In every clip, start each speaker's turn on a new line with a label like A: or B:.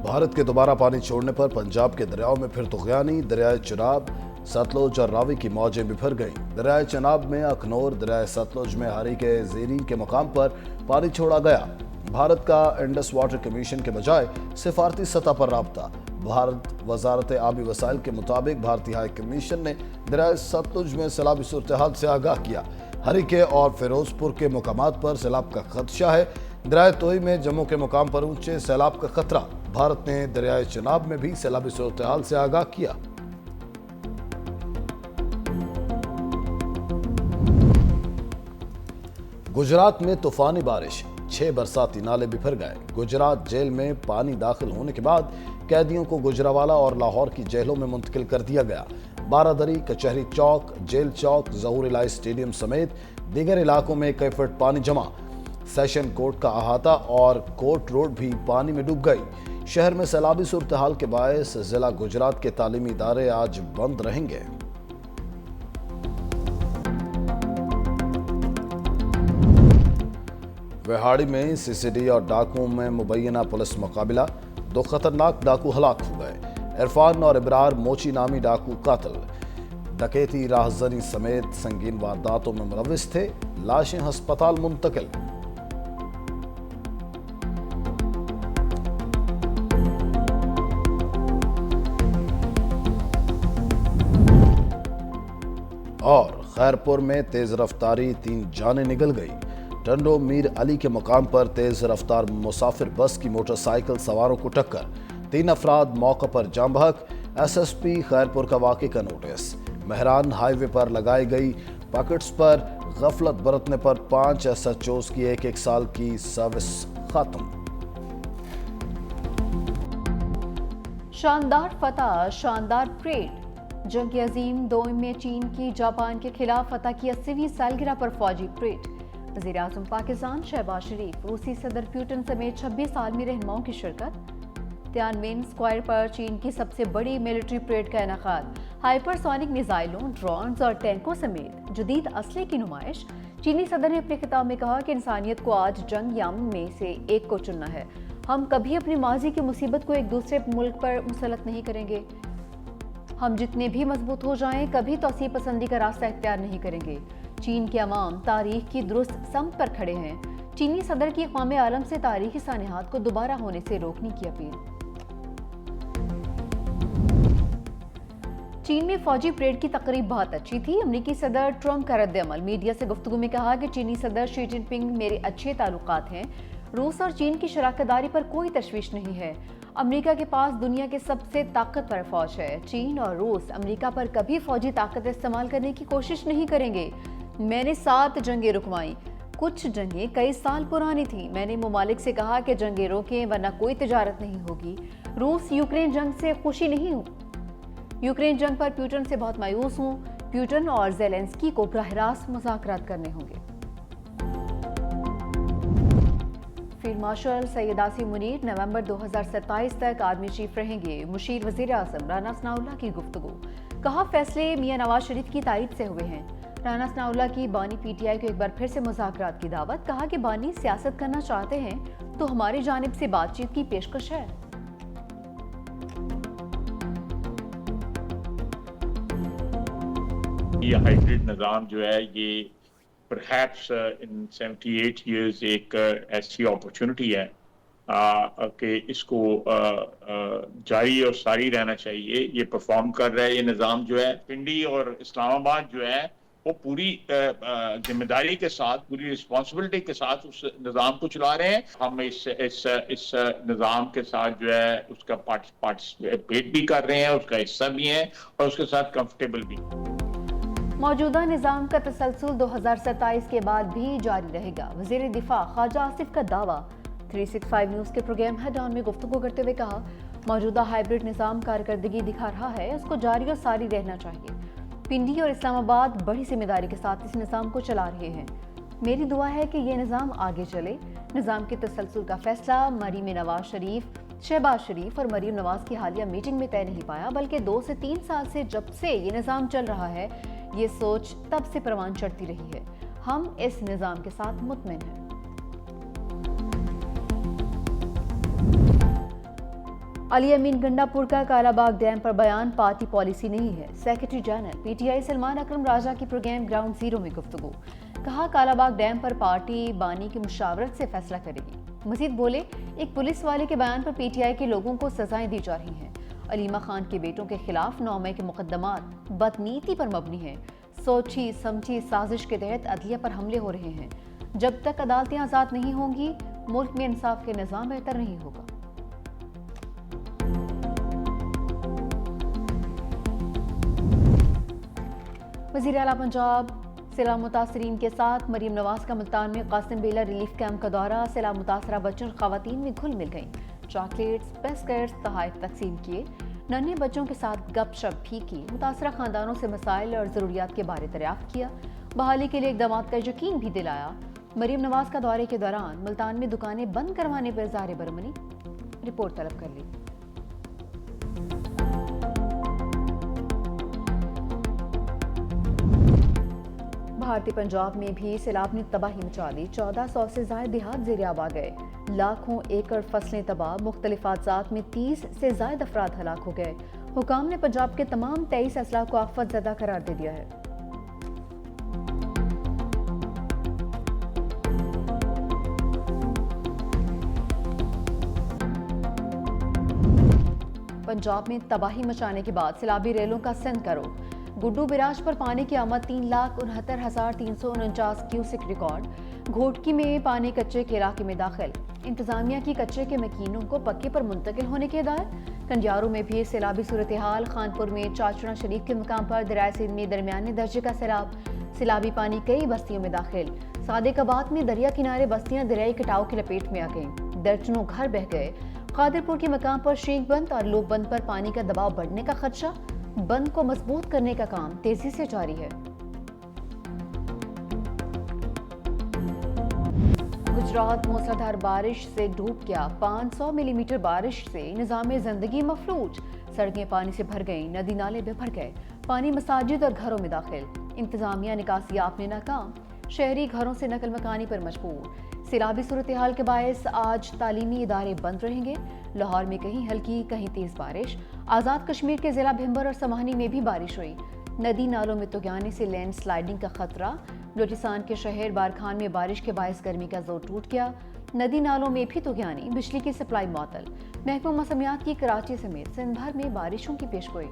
A: भारत के दोबारा पानी छोड़ने पर पंजाब के दरियाओं में फिर तुगयानी। दरियाए चनाब, सतलुज और रावी की मौजें बिफर गईं। दरियाए चनाब में अखनौर, दरियाए सतलुज में हरी के ज़ेरीन के मकाम पर पानी छोड़ा गया। भारत का इंडस वाटर कमीशन के बजाय सिफारती सतह पर राब्ता। भारत वजारत आबी वसाइल के मुताबिक भारतीय हाई कमीशन ने दरियाए सतलुज में सैलाबी सूरत-ए-हाल से आगाह किया। हरीके और फिरोजपुर के मुकामात पर सैलाब का खदशा है। दरियाए तोई में जम्मू के मुकाम पर ऊंचे सैलाब का खतरा। भारत ने दरियाए चनाब में भी सैलाबी सूरत-ए-हाल से आगाह किया। गुजरात में तूफानी बारिश, 6 बरसाती नाले बिफर गए। गुजरात जेल में पानी दाखिल होने के बाद कैदियों को गुजरावाला और लाहौर की जेलों में मुंतकिल कर दिया गया। बारादरी, कचहरी चौक, जेल चौक, ज़हूर इलाही स्टेडियम समेत दीगर इलाकों में कई फुट पानी जमा। सेशन कोर्ट का अहाता और कोर्ट रोड भी पानी में डूब गई। शहर में सैलाबी सूरत-हाल के बायस जिला गुजरात के तालीमी इदारे आज बंद रहेंगे। विहाड़ी में सीसीडी और डाकुओं में मुबैना पुलिस मुकाबला, 2 खतरनाक डाकू हलाक हो गए। इरफान और इब्रार मोची नामी डाकू कातिल डकैती, राहजनी समेत संगीन वारदातों में मुलव्विस थे। लाशें अस्पताल मुंतकिल। और खैरपुर में तेज रफ्तारी, 3 जानें निकल गई। टंडो मीर अली के मकाम पर तेज रफ्तार मुसाफिर बस की मोटरसाइकिल सवारों को टक्कर, 3 अफराद मौके पर जाम बहक। एसएसपी खैरपुर का वाक़े का नोटिस। महरान हाईवे पर लगाई गई पैकेट्स पर गफलत बरतने पर 5 SHOs की 1 साल की सर्विस खत्म।
B: शानदार फतह, शानदार परेड। जंग अजीम दोम में चीन की जापान के खिलाफ फतह की 80वीं सालगिरह पर फौजी परेड। वज़ीर आज़म पाकिस्तान शहबाज शरीफ, रूसी सदर प्यूटन समेत 26 आलमी रहनुमाओं की शिरकत। तियानमेन स्क्वायर पर चीन की सबसे बड़ी मिलिट्री परेड का इनेकाद। हाइपरसोनिक मिसाइलों, ड्रोन्स और टैंकों समेत जदीद असले की नुमाइश। चीनी सदर ने अपने खिताब में कहा कि इंसानियत को आज जंग याम में से एक को चुनना है। हम कभी अपनी माजी की मुसीबत को एक दूसरे मुल्क पर मुसलत नहीं करेंगे। हम जितने भी मजबूत हो जाएं, कभी तौसीब पसंदी का रास्ता इख्तियार नहीं करेंगे। चीन के अवाम तारीख की दुरुस्त समत पर खड़े हैं। चीनी सदर की क़ौम आलम से तारीखी सानिहात को दोबारा होने से रोकने की अपील। चीन में फौजी परेड की तकरीब बहुत अच्छी थी। अमरीकी सदर ट्रंप का रद्द-ए-अमल। मीडिया से गुफ्तगू में कहा कि चीनी सदर शी जिनपिंग मेरे अच्छे ताल्लुकात हैं। रूस और चीन की शराकतदारी पर कोई तशवीश नहीं है। अमेरिका के पास दुनिया के सबसे ताकतवर फौज है। चीन और रूस अमेरिका पर कभी फौजी ताकत इस्तेमाल करने की कोशिश नहीं करेंगे। मैंने 7 जंगें रुकवाईं। कुछ जंगें कई साल पुरानी थी। मैंने मुमालिक से कहा कि जंगें रोकें वरना कोई तिजारत नहीं होगी। रूस यूक्रेन जंग से खुशी नहीं हूँ। यूक्रेन जंग पर प्यूटन से बहुत मायूस हूँ। प्यूटन और ज़ेलेंस्की को बराह रास्त मुज़ाकरात करने होंगे। फील्ड मार्शल सैयद आसिम मुनीर नवंबर 2027 तक आर्मी चीफ रहेंगे। मुशीर वज़ीर आज़म राना सनाउल्लाह की गुफ्तगू। कहा फैसले मियां नवाज शरीफ की तारीफ से हुए हैं। राना सनाउल्लाह की बानी पीटीआई को एक बार फिर से मुज़ाकरात की दावत। कहा कि बानी सियासत करना चाहते हैं तो हमारी जानिब से बातचीत की पेशकश है।
C: ये हाइब्रिड निज़ाम जो है ये परहैप्स इन 78 years एक ऐसी अपॉर्चुनिटी है कि इसको जारी और सारी रहना चाहिए। ये परफॉर्म कर रहा है ये निज़ाम जो है। पिंडी और इस्लामाबाद जो है वो पूरी जिम्मेदारी के साथ, पूरी रिस्पॉन्सिबिलिटी के साथ उस निज़ाम को चला रहे हैं। हम इस निज़ाम के साथ जो है उसका पार्टिसिपेट भी कर रहे हैं, उसका हिस्सा भी हैं और उसके साथ कंफर्टेबल भी।
B: मौजूदा निज़ाम का तसलसल 2027 के बाद भी जारी रहेगा। वज़ीर दिफा ख्वाजा आसिफ का दावा। 365 न्यूज़ के प्रोग्राम हेड ऑन में गुफ्तगू करते हुए कहा मौजूदा हाइब्रिड निज़ाम कारकर्दगी दिखा रहा है, उसको जारी और सारी रहना चाहिए। पिंडी और इस्लामाबाद बड़ी जिम्मेदारी के साथ इस निज़ाम को चला रहे हैं। मेरी दुआ है कि ये निज़ाम आगे चले। निज़ाम के तसलसल का फैसला मरीम नवाज शरीफ, शहबाज शरीफ और मरीम नवाज की हालिया मीटिंग में तय नहीं पाया, बल्कि 2 से 3 साल से जब से ये निज़ाम चल रहा है ये सोच तब से परवान चढ़ती रही है। हम इस निज़ाम के साथ मुतमिन हैं। علی امین گنڈاپور کا کالا باغ ڈیم پر بیان پارٹی پالیسی نہیں ہے۔ Secretary general P T I Salman Akram Raja کی پروگرام گراؤنڈ زیرو میں گفتگو، کہا کالا باغ ڈیم پر پارٹی بانی کی مشاورت سے فیصلہ کرے گی۔ مزید بولے، ایک پولیس والے کے بیان پر پی ٹی آئی کے لوگوں کو سزائیں دی جا رہی ہیں۔ علیمہ خان کے بیٹوں کے خلاف 9 مئی کے مقدمات بدنیتی پر مبنی ہیں۔ سوچی سمجھی سازش کے تحت عدلیہ پر حملے ہو رہے ہیں۔ جب تک عدالتیں آزاد نہیں ہوں گی، ملک میں انصاف کے نظام بہتر نہیں ہوگا۔ وزیر اعلیٰ پنجاب سیلاب متاثرین کے ساتھ مریم نواز کا ملتان میں قاسم بیلا ریلیف کیمپ کا دورہ، سیلاب متاثرہ بچوں اور خواتین میں گھل مل گئیں۔ چاکلیٹس، بسکٹس، تحائف تقسیم کیے، ننھے بچوں کے ساتھ گپ شپ بھی کی، متاثرہ خاندانوں سے مسائل اور ضروریات کے بارے دریافت کیا، بحالی کے لیے اقدامات کا یقین بھی دلایا۔ مریم نواز کا دورے کے دوران ملتان میں دکانیں بند کروانے پر اظہار برہمنی، رپورٹ طلب کر لی۔ بھارتی پنجاب میں بھی سیلاب نے تباہی مچا دی، 1400 سے زائد دیہات زیر آب آ گئے، لاکھوں ایکڑ فصلیں تباہ، مختلف حادثات میں 30 سے زائد افراد ہلاک ہو گئے۔ حکام نے پنجاب کے تمام 23 اضلاع کو آفت زدہ قرار دے دیا ہے۔ پنجاب میں تباہی مچانے کے بعد سیلابی ریلوں کا سند کرو، گڈو براج پر پانی کی آمد 3,69,349 کیوسک ریکارڈ، گھوٹکی میں پانی کچے کے علاقے میں داخل، انتظامیہ کی کچے کے مکینوں کو پکے پر منتقل ہونے کی ہدایت۔ کنڈیارو میں بھی سیلابی صورتحال، خانپور میں چاچڑا شریف کے مقام پر دریائے سندھ میں درمیانے درجے کا سیلاب، سیلابی پانی کئی بستیوں میں داخل، صادق آباد میں دریا کنارے بستیاں دریائی کٹاؤ کی لپیٹ میں آ گئیں، درجنوں گھر بہہ گئے۔ قادرپور کے مقام پر شیخ بند اور لوپ بند پر پانی کا دباؤ بڑھنے کا خدشہ، بند کو مضبوط کرنے کا کام تیزی سے جاری ہے۔ گجرات موسلادھار بارش سے ڈوب گیا، 500 ملی میٹر بارش سے نظام زندگی مفلوج، سڑکیں پانی سے بھر گئیں، ندی نالے میں بھر گئے، پانی مساجد اور گھروں میں داخل، انتظامیہ نکاسیات میں ناکام، شہری گھروں سے نقل مکانی پر مجبور۔ سیلابی صورتحال کے باعث آج تعلیمی ادارے بند رہیں گے، لاہور میں کہیں ہلکی کہیں تیز بارش، آزاد کشمیر کے ضلع بھمبر اور سمہانی میں بھی بارش ہوئی، ندی نالوں میں طغیانی سے لینڈ سلائیڈنگ کا خطرہ، بلوچستان کے شہر بارکھان میں بارش کے باعث گرمی کا زور ٹوٹ گیا، ندی نالوں میں بھی طغیانی، بجلی کی سپلائی معطل، محکمہ موسمیات کی کراچی سمیت سندھ بھر میں بارشوں کی پیشگوئی۔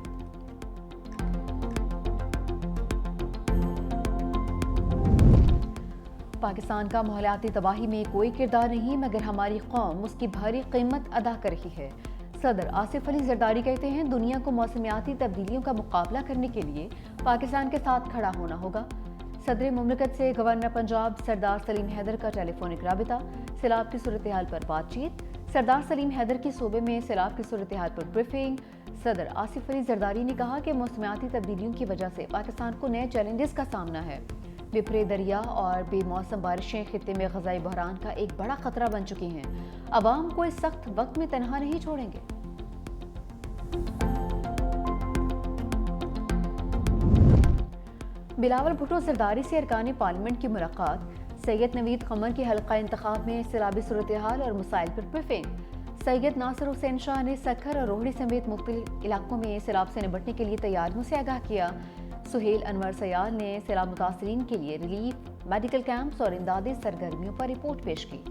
B: پاکستان کا ماحولیاتی تباہی میں کوئی کردار نہیں، مگر ہماری قوم اس کی بھاری قیمت ادا کر رہی ہے۔ صدر آصف علی زرداری کہتے ہیں دنیا کو موسمیاتی تبدیلیوں کا مقابلہ کرنے کے لیے پاکستان کے ساتھ کھڑا ہونا ہوگا۔ صدر مملکت سے گورنر پنجاب سردار سلیم حیدر کا ٹیلی فونک رابطہ، سیلاب کی صورتحال پر بات چیت، سردار سلیم حیدر کی صوبے میں سیلاب کی صورتحال پر بریفنگ۔ صدر آصف علی زرداری نے کہا کہ موسمیاتی تبدیلیوں کی وجہ سے پاکستان کو نئے چیلنجز کا سامنا ہے، بپھرے دریا اور بے موسم بارشیں خطے میں غذائی بحران کا ایک بڑا خطرہ بن چکی ہیں، عوام کو اس سخت وقت میں تنہا نہیں چھوڑیں گے۔ بلاول بھٹو زرداری سے ارکان پارلیمنٹ کی ملاقات، سید نوید قمر کے حلقہ انتخاب میں سیلابی صورتحال اور مسائل پر بریفنگ۔ سید ناصر حسین شاہ نے سکھر اور روہڑی سمیت مختلف علاقوں میں سیلاب سے نمٹنے کے لیے تیاریوں سے آگاہ کیا۔ سہیل انور سیال نے سیلاب متاثرین کے لیے ریلیف، میڈیکل کیمپس اور امدادی سرگرمیوں پر رپورٹ پیش کی۔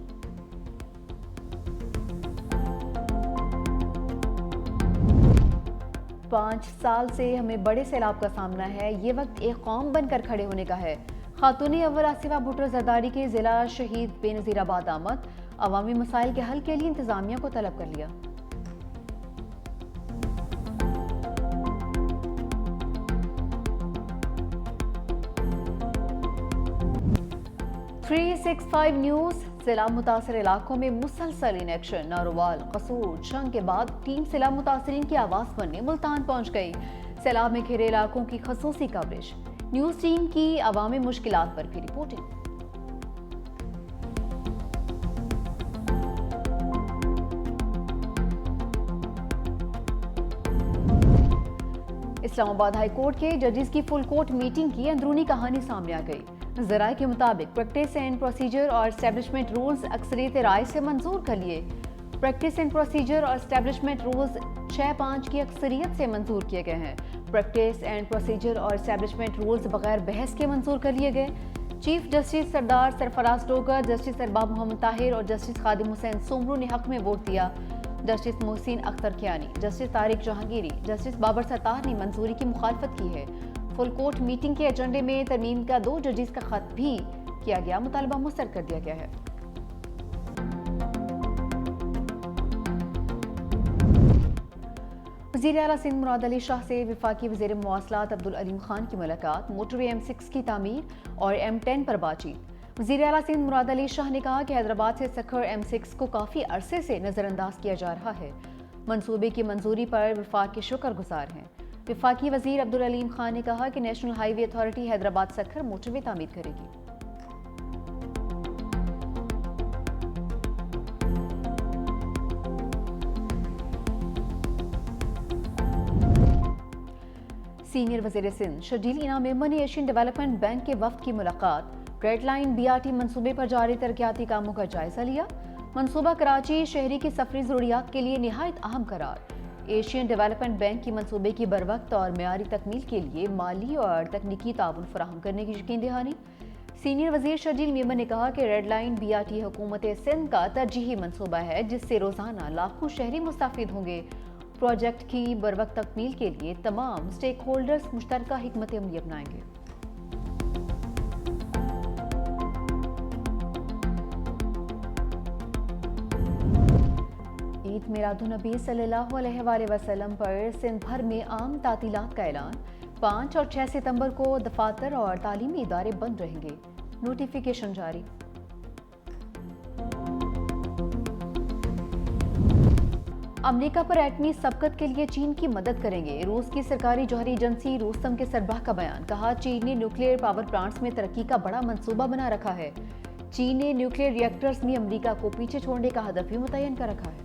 B: 5 سال سے ہمیں بڑے سیلاب کا سامنا ہے، یہ وقت ایک قوم بن کر کھڑے ہونے کا ہے۔ خاتون اول آصفہ بھٹو زرداری کے ضلع شہید بے نظیر آباد آمد، عوامی مسائل کے حل کے لیے انتظامیہ کو طلب کر لیا۔ تھری 365 نیوز، سیلاب متاثر علاقوں میں مسلسل انیکشن، نارووال، قصور، جنگ کے بعد ٹیم سیلاب متاثرین کی آواز بننے ملتان پہنچ گئی۔ سیلاب میں گھرے علاقوں کی خصوصی کوریج، نیوز ٹیم کی عوامی مشکلات پر بھی رپورٹنگ۔ اسلام آباد ہائی کورٹ کے ججز کی فل کورٹ میٹنگ کی اندرونی کہانی سامنے آ گئی۔ ذرائع کے مطابق پریکٹس اینڈ پروسیجر اور اسٹیبلشمنٹ رولز اکثریت رائے سے منظور کر لیے۔ प्रैक्टिस एंड प्रोसीजर और एस्टेब्लिशमेंट रूल्स 6-5 की अक्सरियत से मंजूर किए गए हैं। प्रैक्टिस एंड प्रोसीजर और एस्टेब्लिशमेंट रूल्स बगैर बहस के मंजूर कर लिए गए। चीफ जस्टिस सरदार सरफराज डोगर, जस्टिस अरबाब मोहम्मद ताहिर और जस्टिस खादिम हुसैन सोमरू ने हक में वोट दिया। Justice Mohsin Akhtar Kayani, justice Tariq Jahangiri, justice Babar Sattar ने मंजूरी की मुखालफत की है। फुल कोर्ट मीटिंग के एजेंडे में तरमीम का 2 जजेस का खत भी किया गया, मुतालबा मुस्तरद कर दिया गया है। वज़ीर आला सिंध मुराद अली शाह से वफाकी वज़ीर मवासलात अब्दुल अलीम खान की मुलाकात, मोटरवे M6 की तामीर और M10 पर बातचीत। वज़ीर आला सिंध मुराद अली शाह ने कहा कि हैदराबाद से सखर M6 को काफ़ी अरसे से नज़रअंदाज किया जा रहा है। मंसूबे की मंजूरी पर वफाक के शुक्रगुजार हैं। वफाकी वज़ीर अब्दुल अलीम खान ने कहा कि national highway authority Hyderabad Sukkur motorway तामीर करेगी। सीनियर वज़ीर सिंध शर्जील इनाम मेमन ने एशियन डेवलपमेंट बैंक के वफ्द की मुलाकात, रेड लाइन BRT मंसूबे पर जारी तरक्याती कामों का जायजा लिया। मंसूबा कराची शहरी की सफरी ज़रूरियात के लिए निहायत अहम करार। एशियन डेवलपमेंट बैंक की मंसूबे की बरवक्त और मेयारी तकमील के लिए माली और तकनीकी ताउन फराहम करने की यकीन दहानी। सीनियर वज़ीर शर्जील मेमन ने कहा कि रेड लाइन BRT हुकूमत सिंध का तरजीही मंसूबा है, जिससे रोज़ाना लाखों शहरी मुस्तफ़ीद होंगे। प्रोजेक्ट की बरवक्त तकमील के लिए तमाम स्टेक होल्डर्स मुश्तरका हिकमत अमली अपनाएंगे। ईद मिलादुन्नबी सल्लल्लाहु अलैहि वसल्लम पर सिंध भर में आम तातीलात का ऐलान। 5 और 6 सितंबर को दफातर और तालीमी इदारे बंद रहेंगे, नोटिफिकेशन जारी। अमेरिका पर एटमी सबकत के लिए चीन की मदद करेंगे। रूस की सरकारी जौहरी एजेंसी रोस्तम के सरबराह का बयान, कहा चीन ने न्यूक्लियर पावर प्लांट्स में तरक्की का बड़ा मंसूबा बना रखा है। चीन ने न्यूक्लियर रिएक्टर्स में अमेरिका को पीछे छोड़ने का हदफ भी मुतय्यन कर रखा है।